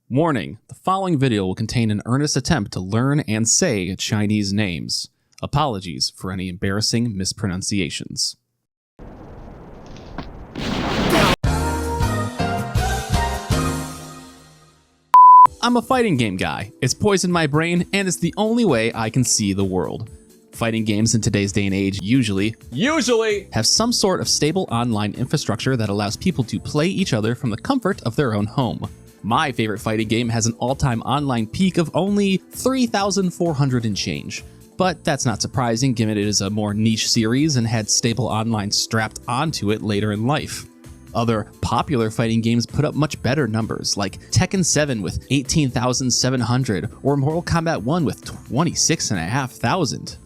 Warning, the following video will contain an earnest attempt to learn and say Chinese names. Apologies for any embarrassing mispronunciations. I'm a fighting game guy. It's poisoned my brain, and it's the only way I can see the world. Fighting games in today's day and age usually have some sort of stable online infrastructure that allows people to play each other from the comfort of their own home. My favorite fighting game has an all-time online peak of only 3,400 and change. But that's not surprising given it is a more niche series and had stable online strapped onto it later in life. Other popular fighting games put up much better numbers, like Tekken 7 with 18,700 or Mortal Kombat 1 with 26,500.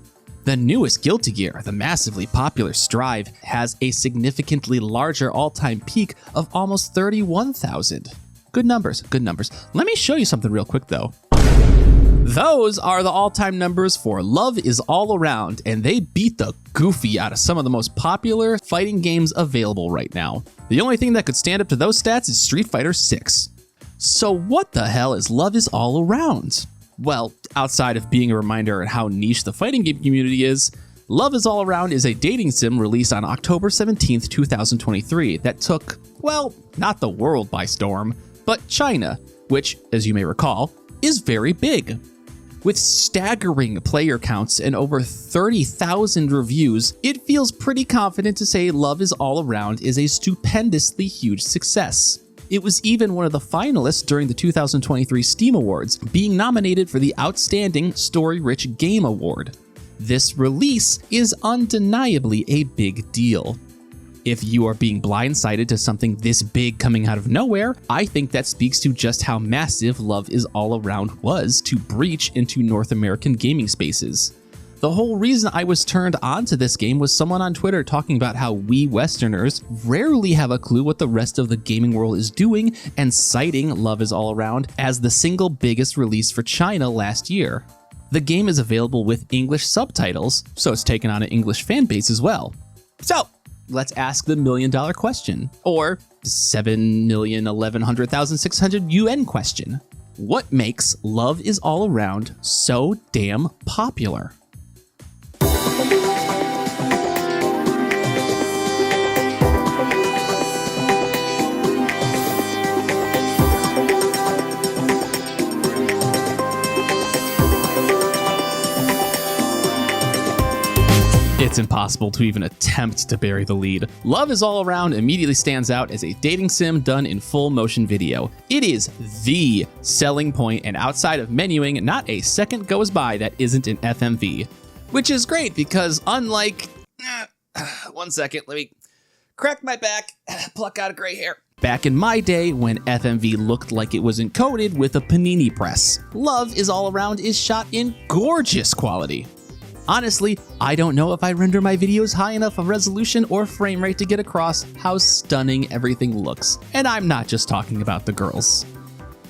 The newest Guilty Gear, the massively popular Strive, has a significantly larger all-time peak of almost 31,000. Good numbers, good numbers. Let me show you something real quick though. Those are the all-time numbers for Love is All Around, and they beat the goofy out of some of the most popular fighting games available right now. The only thing that could stand up to those stats is Street Fighter 6. So what the hell is Love is All Around? Well, outside of being a reminder on how niche the fighting game community is, Love is All Around is a dating sim released on October 17th, 2023 that took, well, not the world by storm, but China, which, as you may recall, is very big. With staggering player counts and over 30,000 reviews, it feels pretty confident to say Love is All Around is a stupendously huge success. It was even one of the finalists during the 2023 Steam Awards, being nominated for the Outstanding Story-Rich Game Award. This release is undeniably a big deal. If you are being blindsided to something this big coming out of nowhere, I think that speaks to just how massive Love is All Around was to breach into North American gaming spaces. The whole reason I was turned on to this game was someone on Twitter talking about how we Westerners rarely have a clue what the rest of the gaming world is doing, and citing Love is All Around as the single biggest release for China last year. The game is available with English subtitles, so it's taken on an English fan base as well. So, let's ask the $1 million question, or 7,111,600 UN question. What makes Love is All Around so damn popular? It's impossible to even attempt to bury the lead. Love is All Around immediately stands out as a dating sim done in full motion video. It is the selling point, and outside of menuing, not a second goes by that isn't an FMV. Which is great because unlike... one second, let me crack my back, pluck out a gray hair. Back in my day, when FMV looked like it was encoded with a panini press, Love is All Around is shot in gorgeous quality. Honestly, I don't know if I render my videos high enough of resolution or frame rate to get across how stunning everything looks. And I'm not just talking about the girls.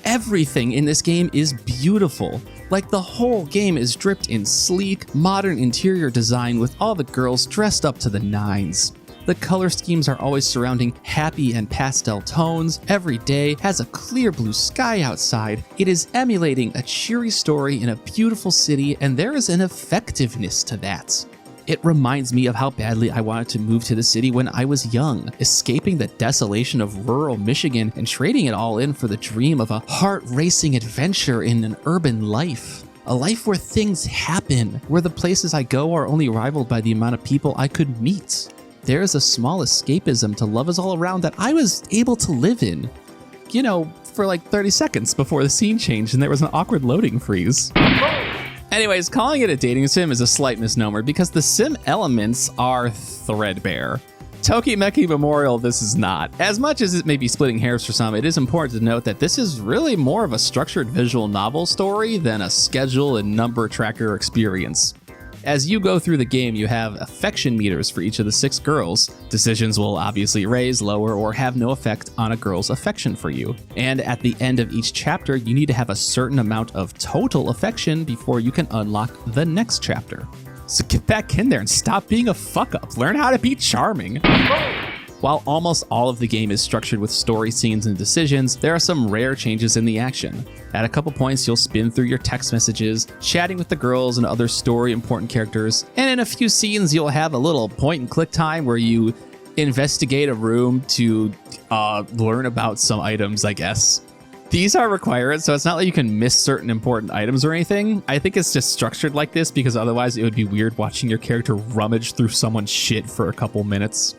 Everything in this game is beautiful. Like the whole game is dripped in sleek, modern interior design with all the girls dressed up to the nines. The color schemes are always surrounding happy and pastel tones. Every day has a clear blue sky outside. It is emulating a cheery story in a beautiful city, and there is an effectiveness to that. It reminds me of how badly I wanted to move to the city when I was young, escaping the desolation of rural Michigan and trading it all in for the dream of a heart-racing adventure in an urban life. A life where things happen, where the places I go are only rivaled by the amount of people I could meet. There is a small escapism to Love is All Around that I was able to live in. You know, for like 30 seconds before the scene changed and there was an awkward loading freeze. Anyways, calling it a dating sim is a slight misnomer because the sim elements are threadbare. Tokimeki Memorial, this is not. As much as it may be splitting hairs for some, it is important to note that this is really more of a structured visual novel story than a schedule and number tracker experience. As you go through the game, you have affection meters for each of the 6 girls. Decisions will obviously raise, lower, or have no effect on a girl's affection for you. And at the end of each chapter, you need to have a certain amount of total affection before you can unlock the next chapter. So get back in there and stop being a fuck-up. Learn how to be charming. While almost all of the game is structured with story scenes and decisions, there are some rare changes in the action. At a couple points, you'll spin through your text messages, chatting with the girls and other story important characters, and in a few scenes, you'll have a little point and click time where you investigate a room to learn about some items, I guess. These are required, so it's not like you can miss certain important items or anything. I think it's just structured like this because otherwise it would be weird watching your character rummage through someone's shit for a couple minutes.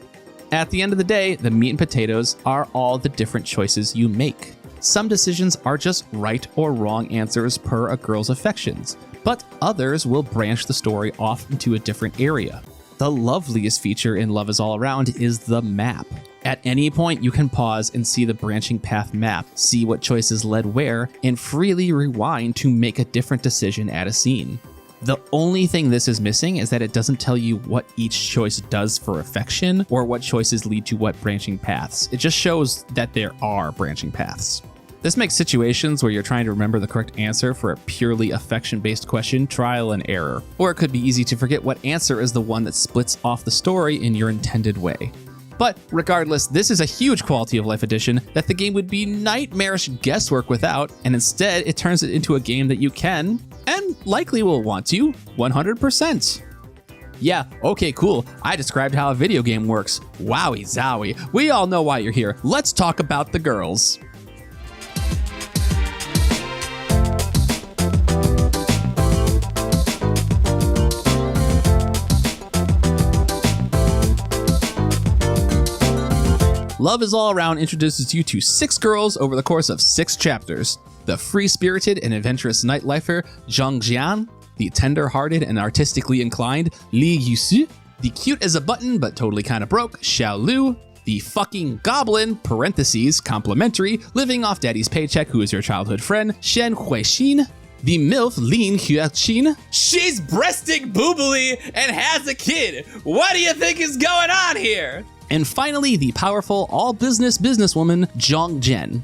At the end of the day, the meat and potatoes are all the different choices you make. Some decisions are just right or wrong answers per a girl's affections, but others will branch the story off into a different area. The loveliest feature in Love Is All Around is the map. At any point, you can pause and see the branching path map, see what choices led where, and freely rewind to make a different decision at a scene. The only thing this is missing is that it doesn't tell you what each choice does for affection or what choices lead to what branching paths. It just shows that there are branching paths. This makes situations where you're trying to remember the correct answer for a purely affection-based question trial and error. Or it could be easy to forget what answer is the one that splits off the story in your intended way. But regardless, this is a huge quality of life addition that the game would be nightmarish guesswork without, and instead it turns it into a game that you can, and likely will want to, 100%. Yeah, okay, cool. I described how a video game works. Wowie zowie. We all know why you're here. Let's talk about the girls. Love Is All Around introduces you to 6 girls over the course of 6 chapters. The free-spirited and adventurous nightlifer Zhang Jian, the tender-hearted and artistically inclined Li Yusu, the cute as a button but totally kinda broke Xiao Lu, the fucking goblin, parentheses, complimentary, living off daddy's paycheck who is your childhood friend, Shen Huixin, the MILF Lin Huaqin. She's breasting boobily and has a kid. What do you think is going on here? And finally, the powerful all-business businesswoman, Zhang Zhen.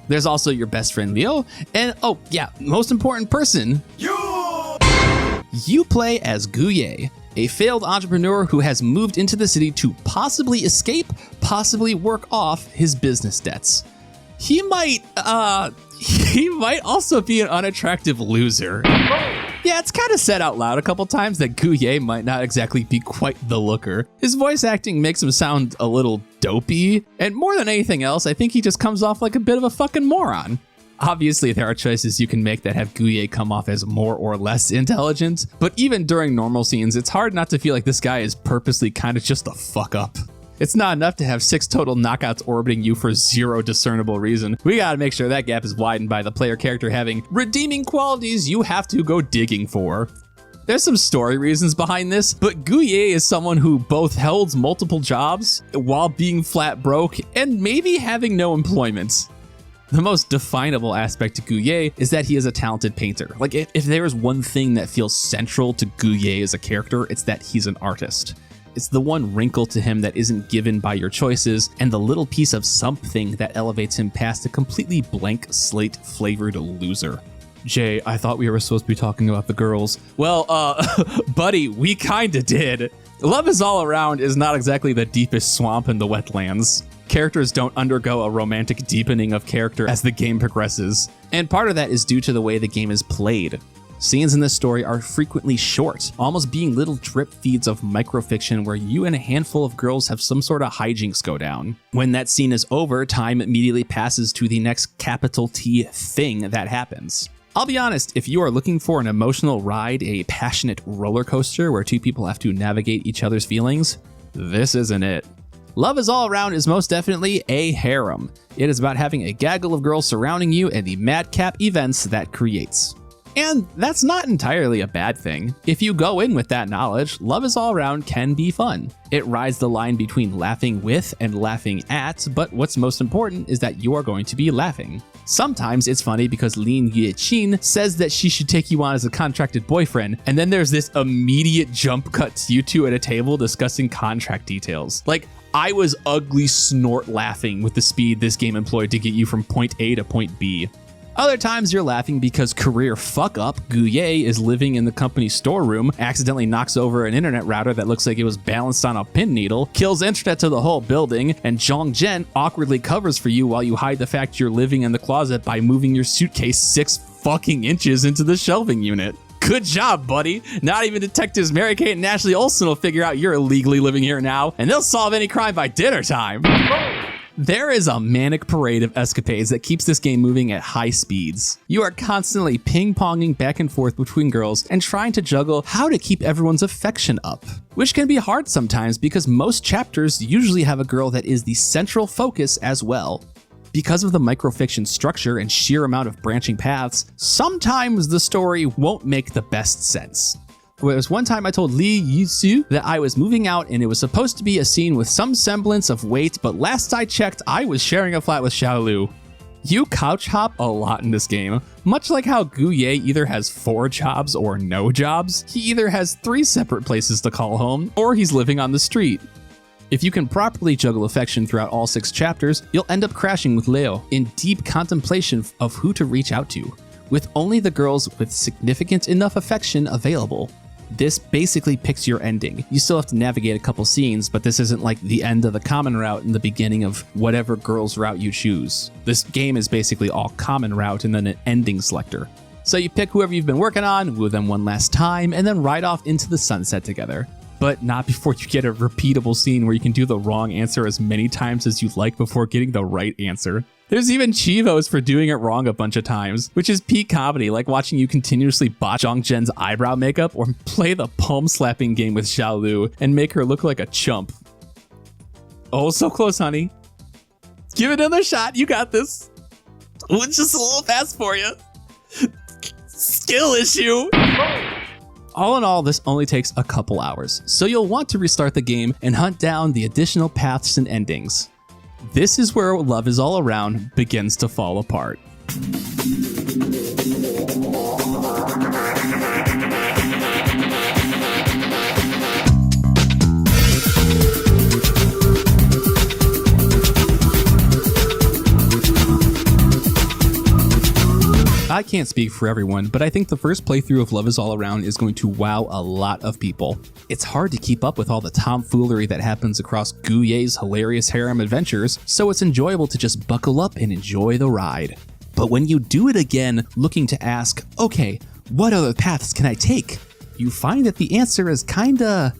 There's also your best friend, Liu, and oh yeah, most important person, you play as Guye, a failed entrepreneur who has moved into the city to possibly escape, possibly work off his business debts. He might also be an unattractive loser. Yeah, it's kind of said out loud a couple times that Guye might not exactly be quite the looker. His voice acting makes him sound a little dopey, and more than anything else, I think he just comes off like a bit of a fucking moron. Obviously, there are choices you can make that have Guye come off as more or less intelligent, but even during normal scenes, it's hard not to feel like this guy is purposely kind of just a fuck up. It's not enough to have 6 total knockouts orbiting you for 0 discernible reason. We gotta make sure that gap is widened by the player character having redeeming qualities you have to go digging for. There's some story reasons behind this, but Guye is someone who both held multiple jobs while being flat broke and maybe having no employment. The most definable aspect to Guye is that he is a talented painter. Like, if there is one thing that feels central to Guye as a character, it's that he's an artist. It's the one wrinkle to him that isn't given by your choices, and the little piece of something that elevates him past a completely blank slate flavored loser. Jay, I thought we were supposed to be talking about the girls. Well, buddy, we kinda did. Love Is All Around is not exactly the deepest swamp in the wetlands. Characters don't undergo a romantic deepening of character as the game progresses, and part of that is due to the way the game is played. Scenes in this story are frequently short, almost being little drip feeds of microfiction where you and a handful of girls have some sort of hijinks go down. When that scene is over, time immediately passes to the next capital T thing that happens. I'll be honest, if you are looking for an emotional ride, a passionate roller coaster where 2 people have to navigate each other's feelings, this isn't it. Love Is All Around is most definitely a harem. It is about having a gaggle of girls surrounding you and the madcap events that creates. And that's not entirely a bad thing. If you go in with that knowledge, Love Is All Around can be fun. It rides the line between laughing with and laughing at, but what's most important is that you are going to be laughing. Sometimes it's funny because Lin Yuqin says that she should take you on as a contracted boyfriend, and then there's this immediate jump cut to you 2 at a table discussing contract details. Like, I was ugly snort laughing with the speed this game employed to get you from point A to point B. Other times you're laughing because career fuck up Guye is living in the company's storeroom, accidentally knocks over an internet router that looks like it was balanced on a pin needle, kills internet to the whole building, and Zhongzhen awkwardly covers for you while you hide the fact you're living in the closet by moving your suitcase 6 fucking inches into the shelving unit. Good job, buddy. Not even detectives Mary Kate and Ashley Olsen will figure out you're illegally living here now, and they'll solve any crime by dinner time. There is a manic parade of escapades that keeps this game moving at high speeds. You are constantly ping-ponging back and forth between girls and trying to juggle how to keep everyone's affection up, which can be hard sometimes because most chapters usually have a girl that is the central focus as well. Because of the microfiction structure and sheer amount of branching paths, sometimes the story won't make the best sense. There was one time I told Lee Yisu that I was moving out and it was supposed to be a scene with some semblance of weight, but last I checked, I was sharing a flat with Xiaolu. You couch hop a lot in this game. Much like how Guye either has 4 jobs or no jobs, he either has 3 separate places to call home, or he's living on the street. If you can properly juggle affection throughout all 6 chapters, you'll end up crashing with Leo in deep contemplation of who to reach out to, with only the girls with significant enough affection available. This basically picks your ending. You still have to navigate a couple scenes, but this isn't like the end of the common route and the beginning of whatever girl's route you choose. This game is basically all common route and then an ending selector. So you pick whoever you've been working on, woo them one last time, and then ride off into the sunset together. But not before you get a repeatable scene where you can do the wrong answer as many times as you like before getting the right answer. There's even chivos for doing it wrong a bunch of times, which is peak comedy, like watching you continuously botch Zhongzhen's eyebrow makeup or play the palm slapping game with Xiaolu and make her look like a chump. Oh, so close, honey. Give it another shot. You got this. Oh, it's just a little fast for you. Skill issue. All in all, this only takes a couple hours, so you'll want to restart the game and hunt down the additional paths and endings. This is where Love Is All Around begins to fall apart. I can't speak for everyone, but I think the first playthrough of Love Is All Around is going to wow a lot of people. It's hard to keep up with all the tomfoolery that happens across Guye's hilarious harem adventures, so it's enjoyable to just buckle up and enjoy the ride. But when you do it again, looking to ask, okay, what other paths can I take? You find that the answer is kinda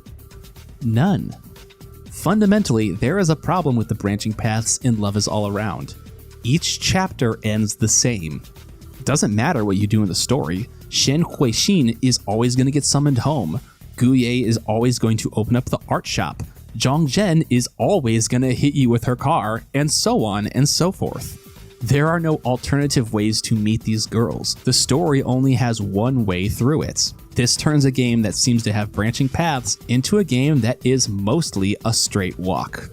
none. Fundamentally, there is a problem with the branching paths in Love Is All Around. Each chapter ends the same. It doesn't matter what you do in the story. Shen Huixin is always going to get summoned home. Guye is always going to open up the art shop. Zhongzhen is always going to hit you with her car, and so on and so forth. There are no alternative ways to meet these girls. The story only has one way through it. This turns a game that seems to have branching paths into a game that is mostly a straight walk.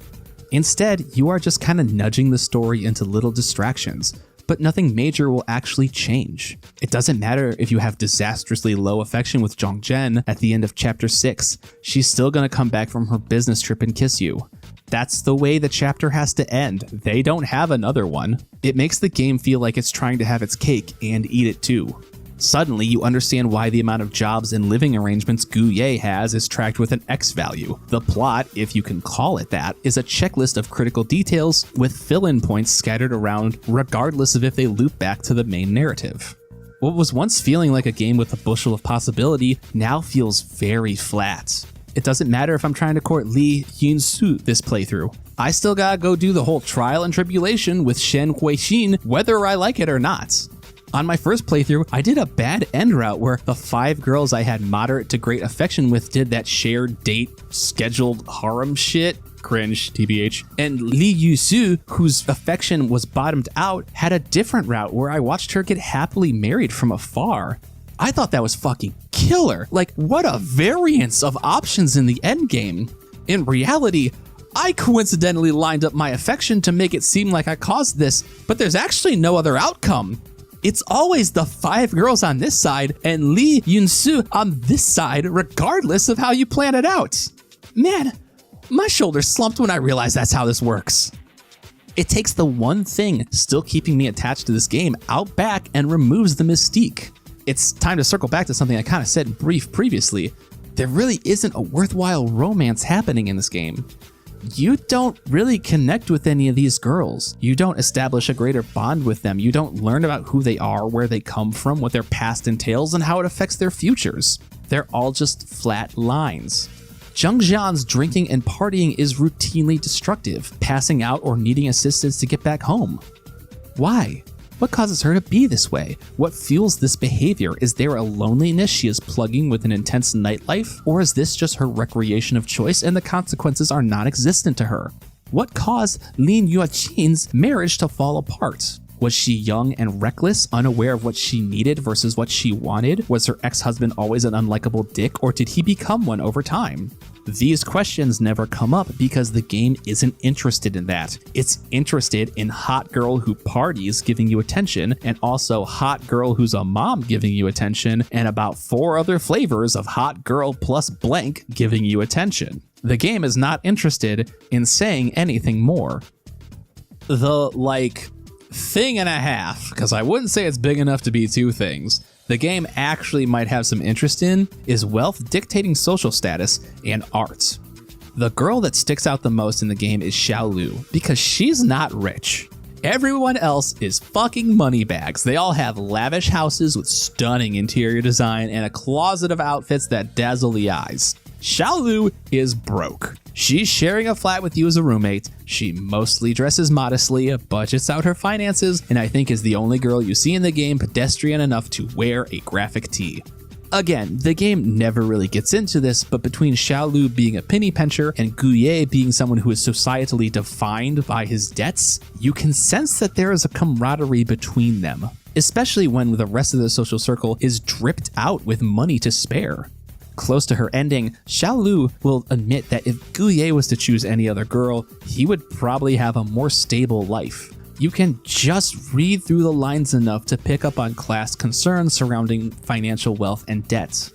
Instead, you are just kind of nudging the story into little distractions, but nothing major will actually change. It doesn't matter if you have disastrously low affection with Zhongzhen at the end of chapter 6, she's still gonna come back from her business trip and kiss you. That's the way the chapter has to end. They don't have another one. It makes the game feel like it's trying to have its cake and eat it too. Suddenly, you understand why the amount of jobs and living arrangements Guye has is tracked with an X value. The plot, if you can call it that, is a checklist of critical details with fill-in points scattered around regardless of if they loop back to the main narrative. What was once feeling like a game with a bushel of possibility now feels very flat. It doesn't matter if I'm trying to court Lee Yun-soo this playthrough. I still gotta go do the whole trial and tribulation with Shen Huixin whether I like it or not. On my first playthrough, I did a bad end route where the 5 girls I had moderate to great affection with did that shared date, scheduled harem shit. Cringe, TBH. And Lee Yu-soo, whose affection was bottomed out, had a different route where I watched her get happily married from afar. I thought that was fucking killer. Like, what a variance of options in the endgame. In reality, I coincidentally lined up my affection to make it seem like I caused this, but there's actually no other outcome. It's always the 5 girls on this side and Lee Yun-soo on this side, regardless of how you plan it out. Man, my shoulders slumped when I realized that's how this works. It takes the one thing still keeping me attached to this game out back and removes the mystique. It's time to circle back to something I kind of said in brief previously. There really isn't a worthwhile romance happening in this game. You don't really connect with any of these girls. You don't establish a greater bond with them. You don't learn about who they are, where they come from, what their past entails, and how it affects their futures. They're all just flat lines. Zhengjian's drinking and partying is routinely destructive, passing out or needing assistance to get back home. Why? What causes her to be this way? What fuels this behavior? Is there a loneliness she is plugging with an intense nightlife? Or is this just her recreation of choice and the consequences are non-existent to her? What caused Lin Yuaqin's marriage to fall apart? Was she young and reckless, unaware of what she needed versus what she wanted? Was her ex-husband always an unlikable dick, or did he become one over time? These questions never come up because the game isn't interested in that. It's interested in hot girl who parties giving you attention, and also hot girl who's a mom giving you attention, and about 4 other flavors of hot girl plus blank giving you attention. The game is not interested in saying anything more. The, thing and a half, because I wouldn't say it's big enough to be 2 things, the game actually might have some interest in is wealth dictating social status and art. The girl that sticks out the most in the game is Xiaolu, because she's not rich. Everyone else is fucking moneybags. They all have lavish houses with stunning interior design and a closet of outfits that dazzle the eyes. Xiaolu is broke. She's sharing a flat with you as a roommate. She mostly dresses modestly, budgets out her finances, and I think is the only girl you see in the game pedestrian enough to wear a graphic tee. Again, the game never really gets into this, but between Xiaolu being a penny pincher and Guye being someone who is societally defined by his debts, you can sense that there is a camaraderie between them, especially when the rest of the social circle is dripped out with money to spare. Close to her ending, Xiaolu will admit that if Guye was to choose any other girl, he would probably have a more stable life. You can just read through the lines enough to pick up on class concerns surrounding financial wealth and debt.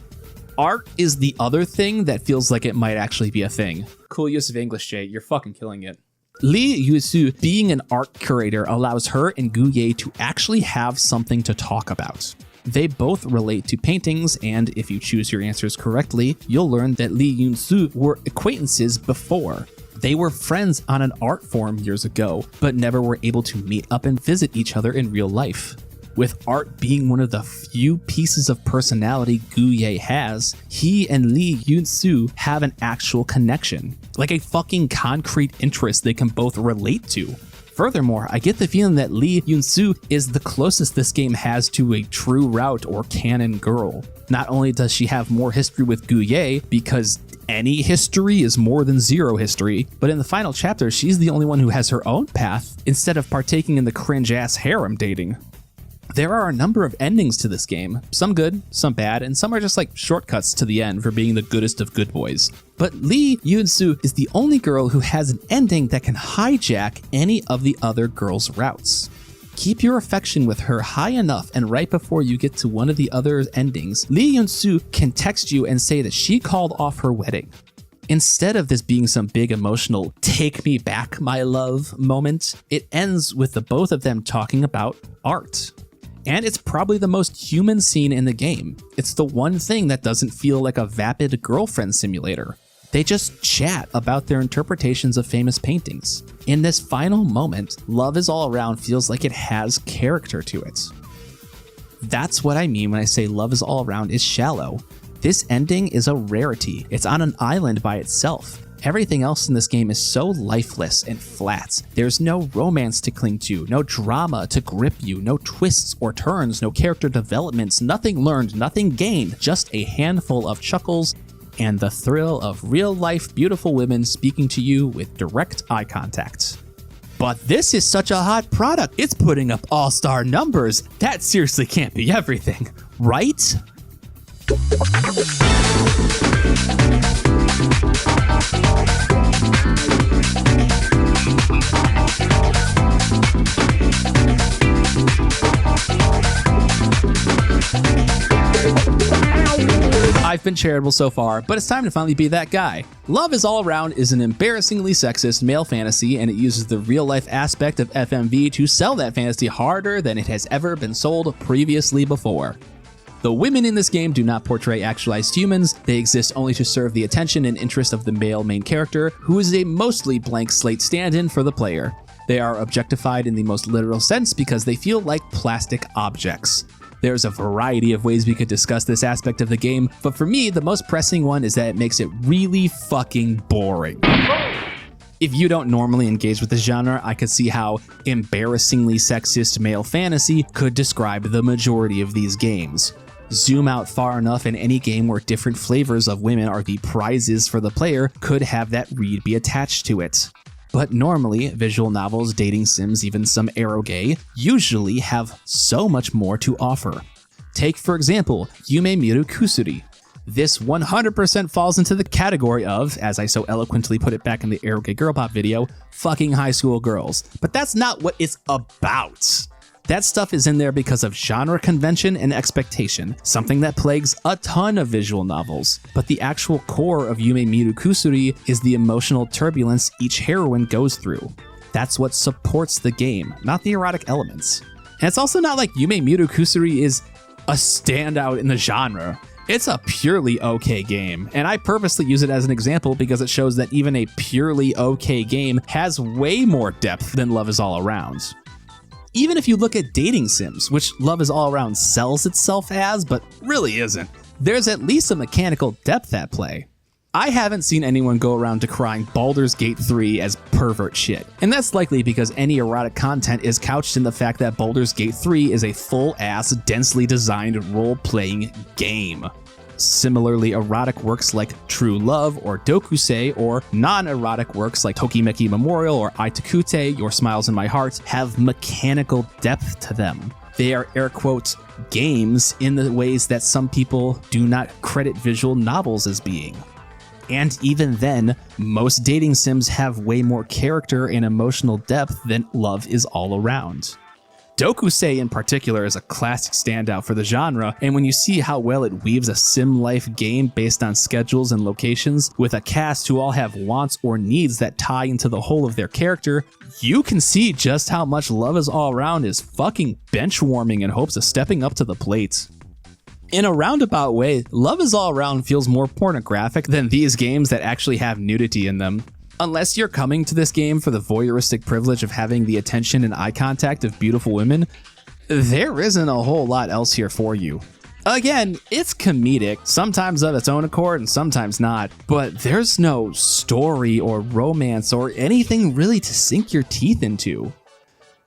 Art is the other thing that feels like it might actually be a thing. Cool use of English, Jay. You're fucking killing it. Li Yusu being an art curator allows her and Guye to actually have something to talk about. They both relate to paintings, and if you choose your answers correctly, you'll learn that Li Yunsu were acquaintances before. They were friends on an art forum years ago, but never were able to meet up and visit each other in real life. With art being one of the few pieces of personality Guye has, he and Li Yunsu have an actual connection, like a fucking concrete interest they can both relate to. Furthermore, I get the feeling that Li Yunsu is the closest this game has to a true route or canon girl. Not only does she have more history with Guye, because any history is more than zero history, but in the final chapter, she's the only one who has her own path, instead of partaking in the cringe-ass harem dating. There are a number of endings to this game, some good, some bad, and some are just like shortcuts to the end for being the goodest of good boys. But Li Yunsu is the only girl who has an ending that can hijack any of the other girls' routes. Keep your affection with her high enough, and right before you get to one of the other endings, Li Yunsu can text you and say that she called off her wedding. Instead of this being some big emotional "take me back, my love" moment, it ends with the both of them talking about art. And it's probably the most human scene in the game. It's the one thing that doesn't feel like a vapid girlfriend simulator. They just chat about their interpretations of famous paintings. In this final moment, Love Is All Around feels like it has character to it. That's what I mean when I say Love Is All Around is shallow. This ending is a rarity. It's on an island by itself. Everything else in this game is so lifeless and flat. There's no romance to cling to, no drama to grip you, no twists or turns, no character developments, nothing learned, nothing gained, just a handful of chuckles and the thrill of real-life beautiful women speaking to you with direct eye contact. But this is such a hot product. It's putting up all-star numbers. That seriously can't be everything, right? I've been charitable so far, but it's time to finally be that guy. Love is All Around is an embarrassingly sexist male fantasy, and it uses the real-life aspect of FMV to sell that fantasy harder than it has ever been sold previously before. The women in this game do not portray actualized humans, they exist only to serve the attention and interest of the male main character, who is a mostly blank slate stand-in for the player. They are objectified in the most literal sense because they feel like plastic objects. There's a variety of ways we could discuss this aspect of the game, but for me, the most pressing one is that it makes it really fucking boring. If you don't normally engage with this genre, I could see how embarrassingly sexist male fantasy could describe the majority of these games. Zoom out far enough and any game where different flavors of women are the prizes for the player could have that read be attached to it. But normally, visual novels, dating sims, even some eroge, usually have so much more to offer. Take, for example, Yume Miru Kusuri. This 100% falls into the category of, as I so eloquently put it back in the eroge girl pop video, fucking high school girls. But that's not what it's about. That stuff is in there because of genre convention and expectation, something that plagues a ton of visual novels. But the actual core of Yume Miru Kusuri is the emotional turbulence each heroine goes through. That's what supports the game, not the erotic elements. And it's also not like Yume Miru Kusuri is a standout in the genre. It's a purely okay game, and I purposely use it as an example because it shows that even a purely okay game has way more depth than Love is All Around. Even if you look at dating sims, which Love is All Around sells itself as, but really isn't, there's at least a mechanical depth at play. I haven't seen anyone go around decrying Baldur's Gate 3 as pervert shit, and that's likely because any erotic content is couched in the fact that Baldur's Gate 3 is a full-ass, densely designed role-playing game. Similarly, erotic works like True Love or Dokusei, or non-erotic works like Tokimeki Memorial or Aitakute, Your Smiles in My Heart, have mechanical depth to them. They are air quotes games in the ways that some people do not credit visual novels as being. And even then, most dating sims have way more character and emotional depth than Love is All Around. Dokusei in particular is a classic standout for the genre, and when you see how well it weaves a sim life game based on schedules and locations with a cast who all have wants or needs that tie into the whole of their character, you can see just how much Love is All Around is fucking bench-warming in hopes of stepping up to the plate. In a roundabout way, Love is All Around feels more pornographic than these games that actually have nudity in them. Unless you're coming to this game for the voyeuristic privilege of having the attention and eye contact of beautiful women, there isn't a whole lot else here for you. Again, it's comedic, sometimes of its own accord and sometimes not, but there's no story or romance or anything really to sink your teeth into.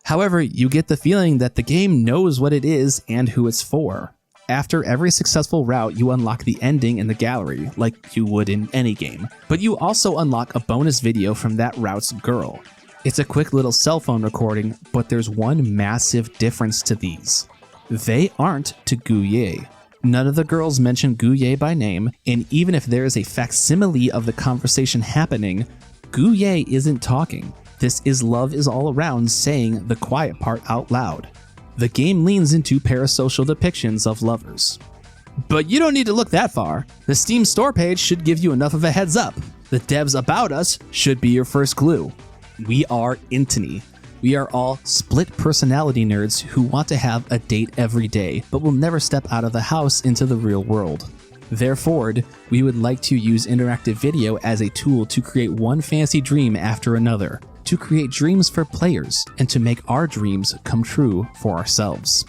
However, you get the feeling that the game knows what it is and who it's for. After every successful route, you unlock the ending in the gallery, like you would in any game, but you also unlock a bonus video from that route's girl. It's a quick little cell phone recording, but there's one massive difference to these. They aren't to Guye. None of the girls mention Guye by name, and even if there is a facsimile of the conversation happening, Guye isn't talking. This is Love is All Around saying the quiet part out loud. The game leans into parasocial depictions of lovers. But you don't need to look that far. The Steam store page should give you enough of a heads up. The devs about us should be your first clue. We are Intini. We are all split personality nerds who want to have a date every day, but will never step out of the house into the real world. Therefore, we would like to use interactive video as a tool to create one fantasy dream after another, to create dreams for players, and to make our dreams come true for ourselves.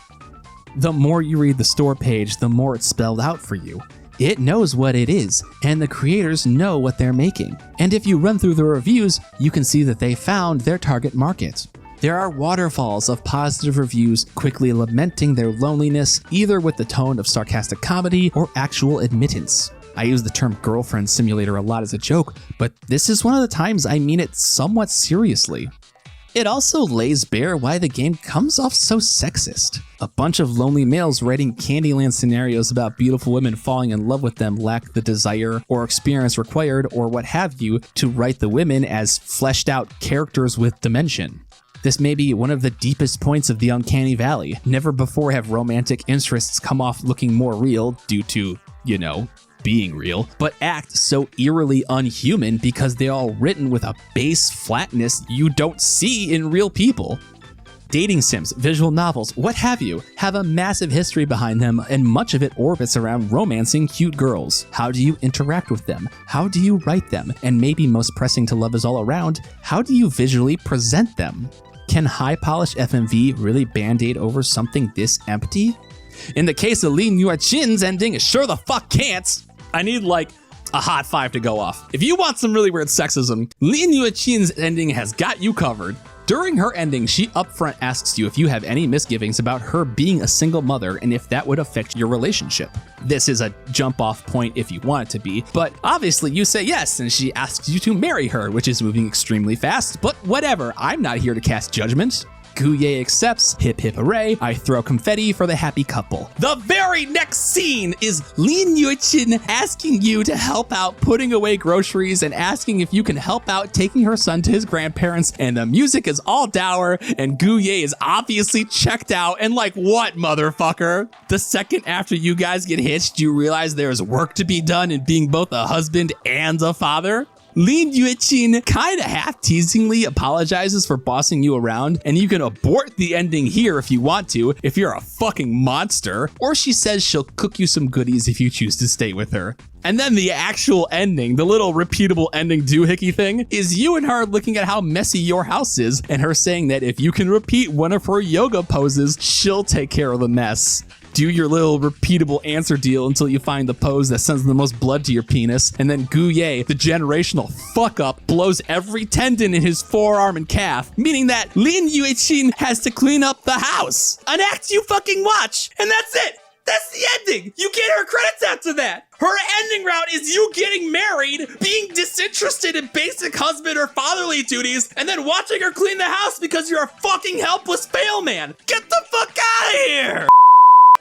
The more you read the store page, the more it's spelled out for you. It knows what it is, and the creators know what they're making. And if you run through the reviews, you can see that they found their target market. There are waterfalls of positive reviews quickly lamenting their loneliness, either with the tone of sarcastic comedy or actual admittance. I use the term girlfriend simulator a lot as a joke, but this is one of the times I mean it somewhat seriously. It also lays bare why the game comes off so sexist. A bunch of lonely males writing Candyland scenarios about beautiful women falling in love with them lack the desire or experience required or what have you to write the women as fleshed out characters with dimension. This may be one of the deepest points of the Uncanny Valley. Never before have romantic interests come off looking more real due to, being real, but act so eerily unhuman because they're all written with a base flatness you don't see in real people. Dating sims, visual novels, what have you, have a massive history behind them, and much of it orbits around romancing cute girls. How do you interact with them? How do you write them? And maybe most pressing to Love Is All Around, how do you visually present them? Can high-polished FMV really band-aid over something this empty? In the case of Lin Yuechin's ending, it sure the fuck can't. I need like a hot 5 to go off. If you want some really weird sexism, Lin Yuechin's ending has got you covered. During her ending, she upfront asks you if you have any misgivings about her being a single mother and if that would affect your relationship. This is a jump off point if you want it to be, but obviously you say yes, and she asks you to marry her, which is moving extremely fast, but whatever, I'm not here to cast judgment. Guye accepts, hip hip hooray, I throw confetti for the happy couple. The very next scene is Lin Yuechin asking you to help out putting away groceries and asking if you can help out taking her son to his grandparents, and the music is all dour, and Guye is obviously checked out, and like, what, motherfucker? The second after you guys get hitched, you realize there's work to be done in being both a husband and a father? Lin Yuechin kinda half-teasingly apologizes for bossing you around, and you can abort the ending here if you want to, if you're a fucking monster, or she says she'll cook you some goodies if you choose to stay with her. And then the actual ending, the little repeatable ending doohickey thing, is you and her looking at how messy your house is, and her saying that if you can repeat one of her yoga poses, she'll take care of the mess. Do your little repeatable answer deal until you find the pose that sends the most blood to your penis, and then Guye, the generational fuck-up, blows every tendon in his forearm and calf, meaning that Lin Yuechin has to clean up the house. An act you fucking watch, and that's it! That's the ending! You get her credits after that! Her ending route is you getting married, being disinterested in basic husband or fatherly duties, and then watching her clean the house because you're a fucking helpless fail man! Get the fuck out of here!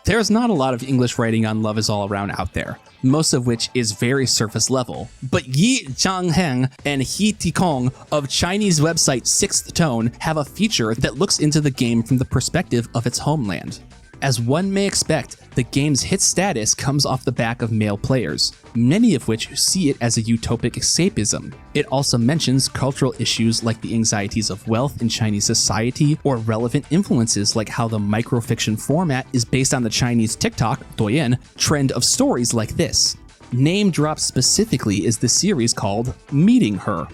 There's not a lot of English writing on Love Is All Around out there, most of which is very surface level, but Yi Zhangheng and He Tikong of Chinese website Sixth Tone have a feature that looks into the game from the perspective of its homeland. As one may expect, the game's hit status comes off the back of male players, many of which see it as a utopic escapism. It also mentions cultural issues like the anxieties of wealth in Chinese society, or relevant influences like how the microfiction format is based on the Chinese TikTok, Douyin, trend of stories like this. Name dropped specifically is the series called Meeting Her.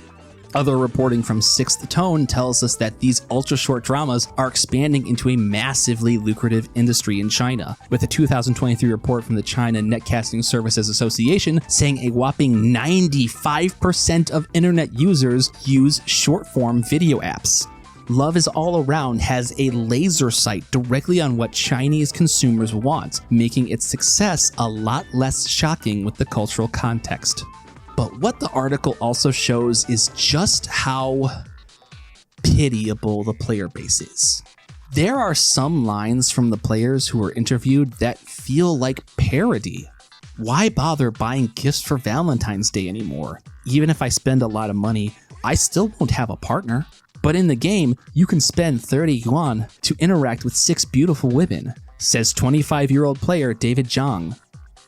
Other reporting from Sixth Tone tells us that these ultra-short dramas are expanding into a massively lucrative industry in China, with a 2023 report from the China Netcasting Services Association saying a whopping 95% of internet users use short-form video apps. Love Is All Around has a laser sight directly on what Chinese consumers want, making its success a lot less shocking with the cultural context. But what the article also shows is just how pitiable the player base is. There are some lines from the players who were interviewed that feel like parody. Why bother buying gifts for Valentine's Day anymore? Even if I spend a lot of money, I still won't have a partner. But in the game, you can spend 30 yuan to interact with 6 beautiful women, says 25-year-old player David Zhang.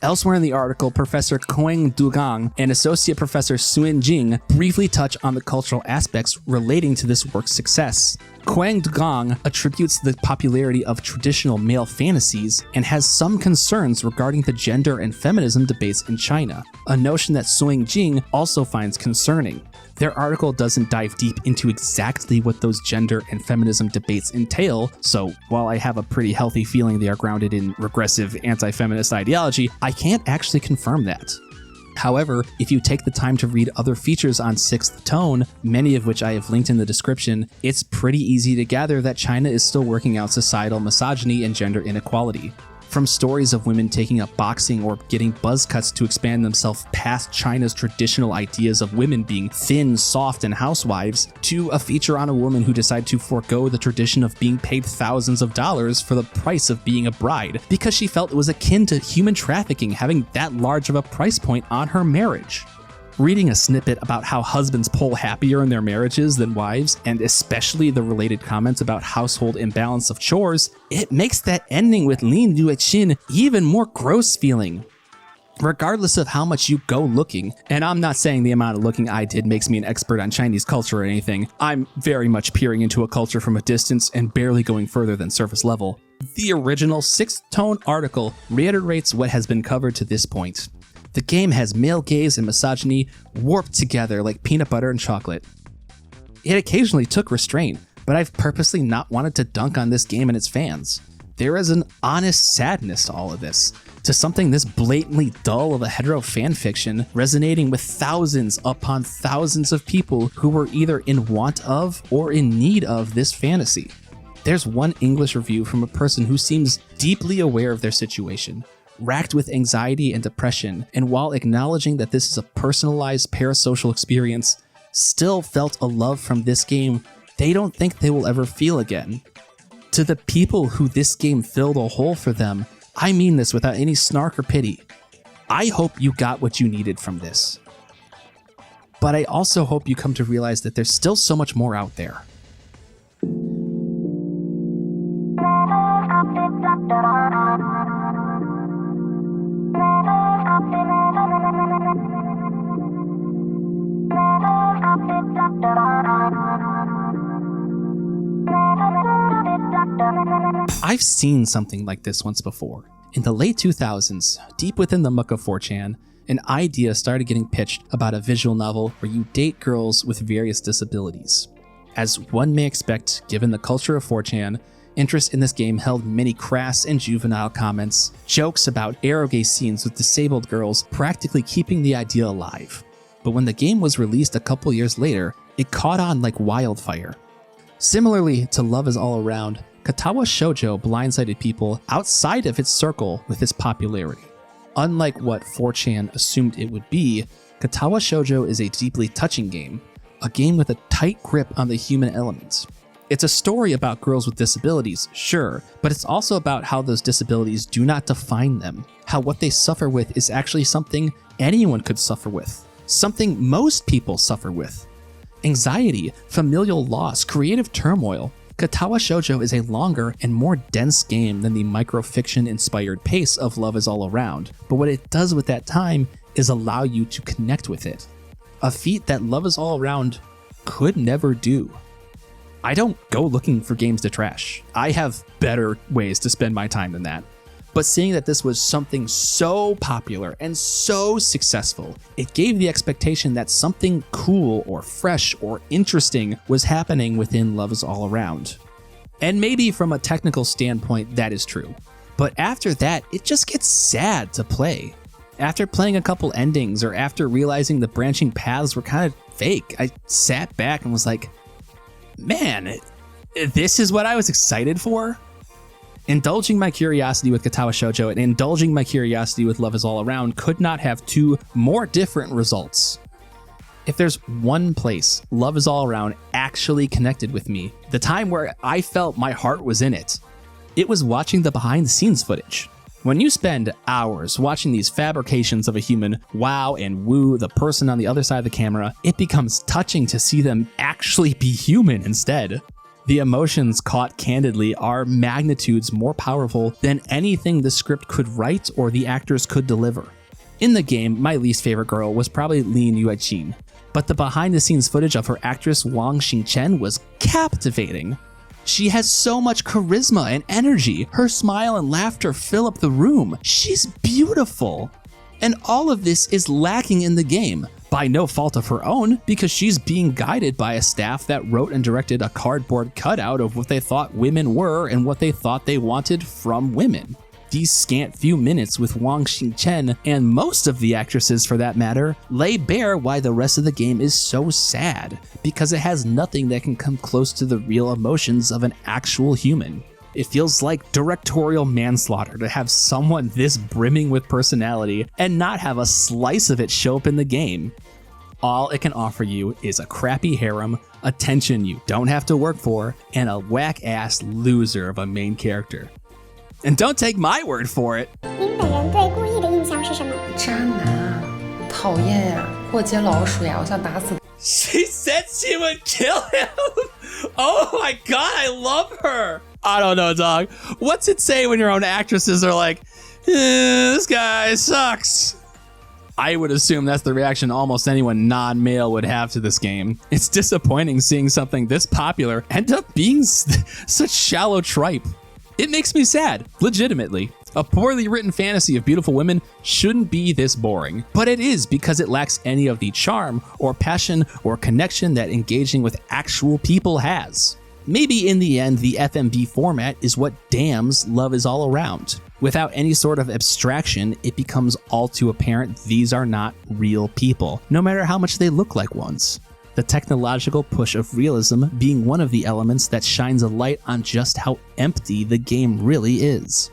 Elsewhere in the article, Professor Quang Dugang and Associate Professor Suin Jing briefly touch on the cultural aspects relating to this work's success. Quang Dugang attributes the popularity of traditional male fantasies and has some concerns regarding the gender and feminism debates in China, a notion that Suin Jing also finds concerning. Their article doesn't dive deep into exactly what those gender and feminism debates entail, so while I have a pretty healthy feeling they are grounded in regressive anti-feminist ideology, I can't actually confirm that. However, if you take the time to read other features on Sixth Tone, many of which I have linked in the description, it's pretty easy to gather that China is still working out societal misogyny and gender inequality. From stories of women taking up boxing or getting buzz cuts to expand themselves past China's traditional ideas of women being thin, soft, and housewives, to a feature on a woman who decided to forego the tradition of being paid thousands of dollars for the price of being a bride, because she felt it was akin to human trafficking having that large of a price point on her marriage. Reading a snippet about how husbands poll happier in their marriages than wives, and especially the related comments about household imbalance of chores, it makes that ending with Lin Yuechin even more gross feeling. Regardless of how much you go looking, and I'm not saying the amount of looking I did makes me an expert on Chinese culture or anything, I'm very much peering into a culture from a distance and barely going further than surface level. The original 6th tone article reiterates what has been covered to this point. The game has male gaze and misogyny warped together like peanut butter and chocolate. It occasionally took restraint, but I've purposely not wanted to dunk on this game and its fans. There is an honest sadness to all of this, to something this blatantly dull of a hetero fanfiction resonating with thousands upon thousands of people who were either in want of or in need of this fantasy. There's one English review from a person who seems deeply aware of their situation, racked with anxiety and depression, and while acknowledging that this is a personalized parasocial experience, still felt a love from this game they don't think they will ever feel again. To the people who this game filled a hole for them, I mean this without any snark or pity. I hope you got what you needed from this. But I also hope you come to realize that there's still so much more out there. I've seen something like this once before. In the late 2000s, deep within the muck of 4chan, an idea started getting pitched about a visual novel where you date girls with various disabilities. As one may expect, given the culture of 4chan, interest in this game held many crass and juvenile comments, jokes about eroge scenes with disabled girls practically keeping the idea alive. But when the game was released a couple years later, it caught on like wildfire. Similarly to Love Is All Around, Katawa Shoujo blindsided people outside of its circle with its popularity. Unlike what 4chan assumed it would be, Katawa Shoujo is a deeply touching game, a game with a tight grip on the human elements. It's a story about girls with disabilities, sure, but it's also about how those disabilities do not define them, how what they suffer with is actually something anyone could suffer with, something most people suffer with. Anxiety, familial loss, creative turmoil. Katawa Shoujo is a longer and more dense game than the microfiction-inspired pace of Love Is All Around, but what it does with that time is allow you to connect with it. A feat that Love Is All Around could never do. I don't go looking for games to trash. I have better ways to spend my time than that. But seeing that this was something so popular and so successful, it gave the expectation that something cool or fresh or interesting was happening within Love Is All Around. And maybe from a technical standpoint, that is true. But after that, it just gets sad to play. After playing a couple endings or after realizing the branching paths were kind of fake, I sat back and was like, man, this is what I was excited for? Indulging my curiosity with Katawa Shoujo and indulging my curiosity with Love Is All Around could not have two more different results. If there's one place Love Is All Around actually connected with me, the time where I felt my heart was in it, it was watching the behind the scenes footage. When you spend hours watching these fabrications of a human wow and woo the person on the other side of the camera, it becomes touching to see them actually be human instead. The emotions caught candidly are magnitudes more powerful than anything the script could write or the actors could deliver. In the game, my least favorite girl was probably Lin Yuejin, but the behind-the-scenes footage of her actress Wang Xingchen was captivating. She has so much charisma and energy. Her smile and laughter fill up the room. She's beautiful. And all of this is lacking in the game. By no fault of her own, because she's being guided by a staff that wrote and directed a cardboard cutout of what they thought women were and what they thought they wanted from women. These scant few minutes with Wang Xingchen, and most of the actresses for that matter, lay bare why the rest of the game is so sad, because it has nothing that can come close to the real emotions of an actual human. It feels like directorial manslaughter to have someone this brimming with personality and not have a slice of it show up in the game. All it can offer you is a crappy harem, attention you don't have to work for, and a whack-ass loser of a main character. And don't take my word for it. 您本人对顾意的印象是什么？渣男啊，讨厌呀，过街老鼠呀，我想打死。 She said she would kill him! Oh my god, I love her! I don't know, dog. What's it say when your own actresses are like, this guy sucks? I would assume that's the reaction almost anyone non-male would have to this game. It's disappointing seeing something this popular end up being such shallow tripe. It makes me sad, legitimately. A poorly written fantasy of beautiful women shouldn't be this boring, but it is because it lacks any of the charm or passion or connection that engaging with actual people has. Maybe in the end, the FMV format is what damns love is all around. Without any sort of abstraction, it becomes all too apparent these are not real people, no matter how much they look like ones. The technological push of realism being one of the elements that shines a light on just how empty the game really is.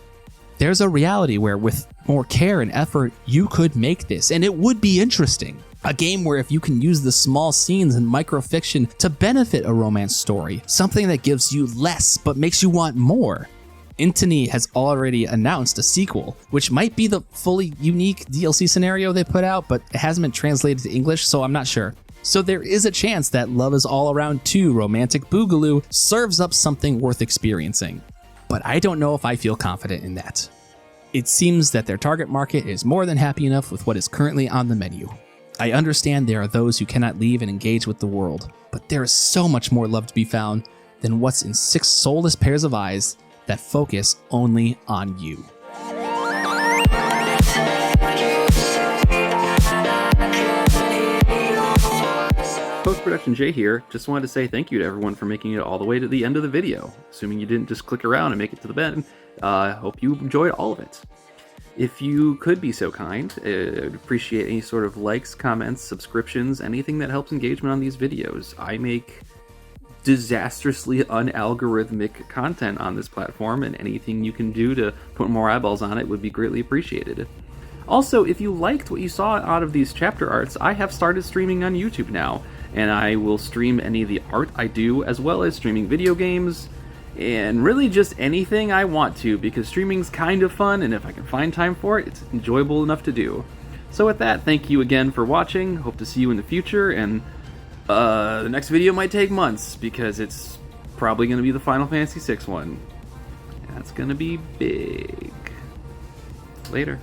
There's a reality where with more care and effort, you could make this, and it would be interesting. A game where if you can use the small scenes and microfiction to benefit a romance story, something that gives you less but makes you want more. Intony has already announced a sequel, which might be the fully unique DLC scenario they put out, but it hasn't been translated to English, so I'm not sure. So there is a chance that Love is All Around 2 Romantic Boogaloo serves up something worth experiencing. But I don't know if I feel confident in that. It seems that their target market is more than happy enough with what is currently on the menu. I understand there are those who cannot leave and engage with the world, but there is so much more love to be found than what's in 6 soulless pairs of eyes that focus only on you. Post-Production Jay here. Just wanted to say thank you to everyone for making it all the way to the end of the video. Assuming you didn't just click around and make it to the end, hope you enjoyed all of it. If you could be so kind, I'd appreciate any sort of likes, comments, subscriptions, anything that helps engagement on these videos. I make disastrously unalgorithmic content on this platform, and anything you can do to put more eyeballs on it would be greatly appreciated. Also, if you liked what you saw out of these chapter arts, I have started streaming on YouTube now, and I will stream any of the art I do, as well as streaming video games, and really just anything I want to, because streaming's kind of fun, and if I can find time for it, it's enjoyable enough to do. So with that, thank you again for watching, hope to see you in the future, and the next video might take months, because it's probably going to be the Final Fantasy VI one. That's going to be big. Later.